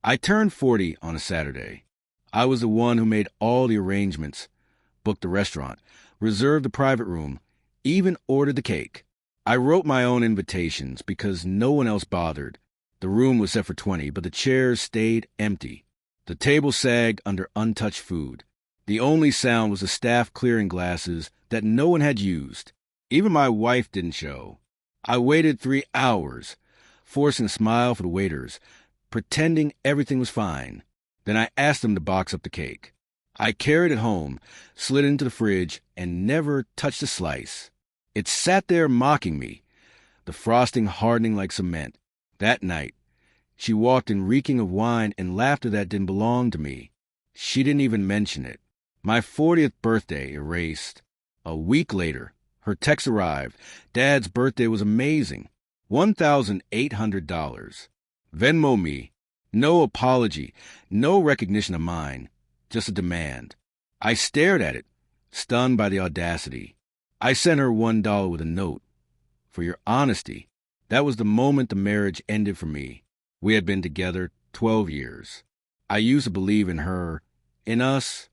I turned 40 on a Saturday. I was the one who made all the arrangements, booked the restaurant, reserved the private room, even ordered the cake. I wrote my own invitations because no one else bothered. The room was set for 20, but the chairs stayed empty. The table sagged under untouched food. The only sound was the staff clearing glasses that no one had used. Even my wife didn't show. I waited 3 hours, forcing a smile for the waiters, pretending everything was fine. Then I asked them to box up the cake. I carried it home, slid it into the fridge, and never touched a slice. It sat there mocking me, the frosting hardening like cement. That night, she walked in reeking of wine and laughter that didn't belong to me. She didn't even mention it. My 40th birthday erased. A week later, her text arrived. Dad's birthday was amazing. $1,800. Venmo me. No apology, no recognition of mine, just a demand. I stared at it, stunned by the audacity. I sent her $1 with a note. For your honesty, that was the moment the marriage ended for me. We had been together 12 years. I used to believe in her, in us.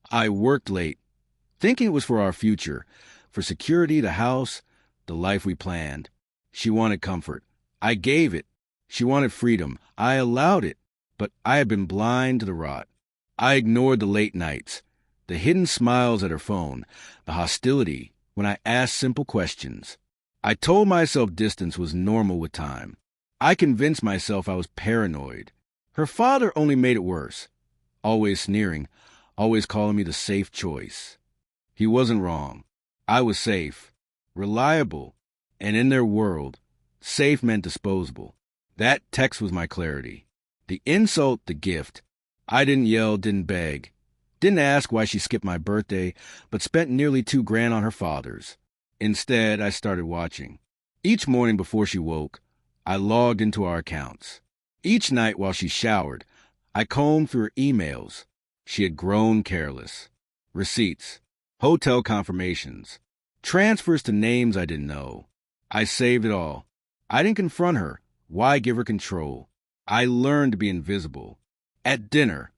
I worked late, thinking it was for our future, for security, the house, the life we planned. She wanted comfort. I gave it. She wanted freedom. I allowed it. But I had been blind to the rot. I ignored the late nights, the hidden smiles at her phone, the hostility when I asked simple questions. I told myself distance was normal with time. I convinced myself I was paranoid. Her father only made it worse. Always sneering, always calling me the safe choice. He wasn't wrong. I was safe, reliable, and in their world, safe meant disposable. That text was my clarity. The insult, the gift. I didn't yell, didn't beg. Didn't ask why she skipped my birthday, but spent nearly $2,000 on her father's. Instead, I started watching. Each morning before she woke, I logged into our accounts. Each night while she showered, I combed through her emails. She had grown careless. Receipts, hotel confirmations, transfers to names I didn't know. I saved it all. I didn't confront her. Why give her control? I learned to be invisible. At dinner,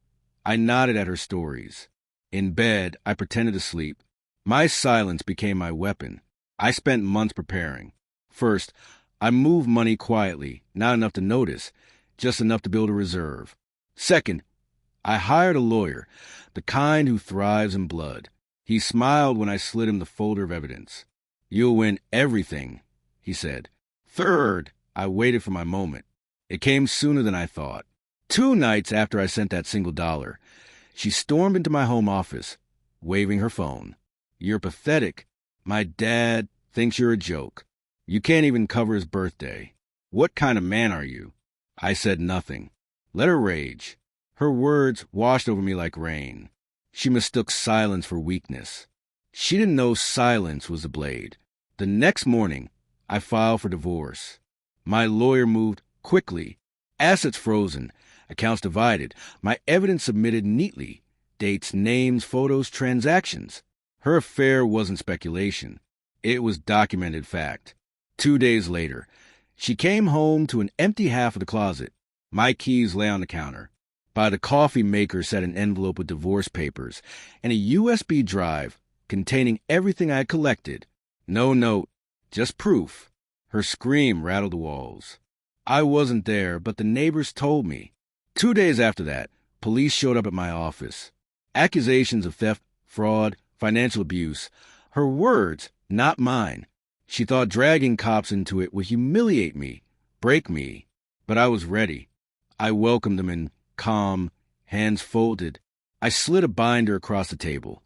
I nodded at her stories. In bed, I pretended to sleep. My silence became my weapon. I spent months preparing. First, I moved money quietly, not enough to notice, just enough to build a reserve. Second, I hired a lawyer, the kind who thrives in blood. He smiled when I slid him the folder of evidence. "You'll win everything," he said. Third, I waited for my moment. It came sooner than I thought. 2 nights after I sent that single dollar, she stormed into my home office, waving her phone. "You're pathetic. My dad thinks you're a joke. You can't even cover his birthday. What kind of man are you?" I said nothing. Let her rage. Her words washed over me like rain. She mistook silence for weakness. She didn't know silence was the blade. The next morning, I filed for divorce. My lawyer moved quickly. Assets frozen, accounts divided, my evidence submitted neatly, dates, names, photos, transactions. Her affair wasn't speculation. It was documented fact. 2 days later, she came home to an empty half of the closet. My keys lay on the counter. By the coffee maker sat an envelope with divorce papers and a USB drive containing everything I had collected. No note, just proof. Her scream rattled the walls. I wasn't there, but the neighbors told me. 2 days after that, police showed up at my office. Accusations of theft, fraud, financial abuse. Her words, not mine. She thought dragging cops into it would humiliate me, break me. But I was ready. I welcomed them in calm, hands folded. I slid a binder across the table.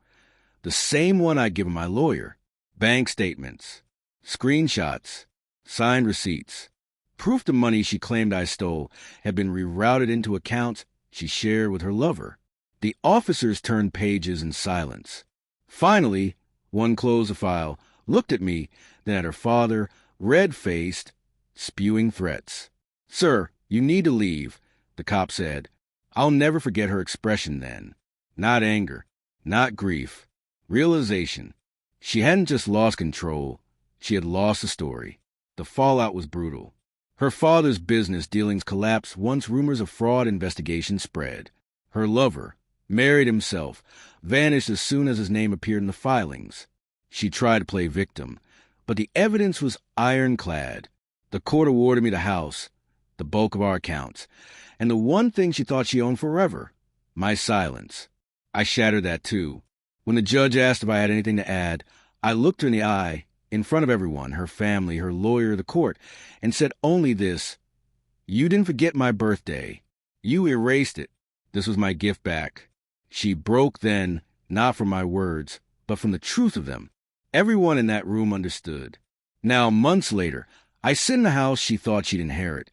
The same one I'd given my lawyer. Bank statements, screenshots, signed receipts. Proof the money she claimed I stole had been rerouted into accounts she shared with her lover. The officers turned pages in silence. Finally, one closed the file, looked at me, then at her father, red-faced, spewing threats. "Sir, you need to leave," the cop said. I'll never forget her expression then. Not anger, not grief, realization. She hadn't just lost control, she had lost the story. The fallout was brutal. Her father's business dealings collapsed once rumors of fraud investigations spread. Her lover, married himself, vanished as soon as his name appeared in the filings. She tried to play victim, but the evidence was ironclad. The court awarded me the house, the bulk of our accounts, and the one thing she thought she owned forever, my silence. I shattered that too. When the judge asked if I had anything to add, I looked her in the eye, in front of everyone, her family, her lawyer, the court, and said only this: "You didn't forget my birthday. You erased it. This was my gift back." She broke then, not from my words, but from the truth of them. Everyone in that room understood. Now, months later, I sit in the house she thought she'd inherit,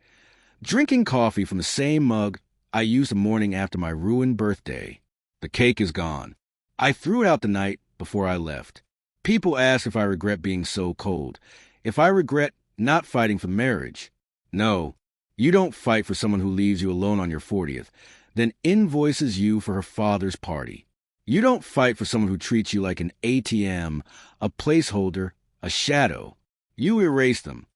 drinking coffee from the same mug I used the morning after my ruined birthday. The cake is gone. I threw it out the night before I left. People ask if I regret being so cold, if I regret not fighting for marriage. No, you don't fight for someone who leaves you alone on your 40th, then invoices you for her father's party. You don't fight for someone who treats you like an ATM, a placeholder, a shadow. You erase them.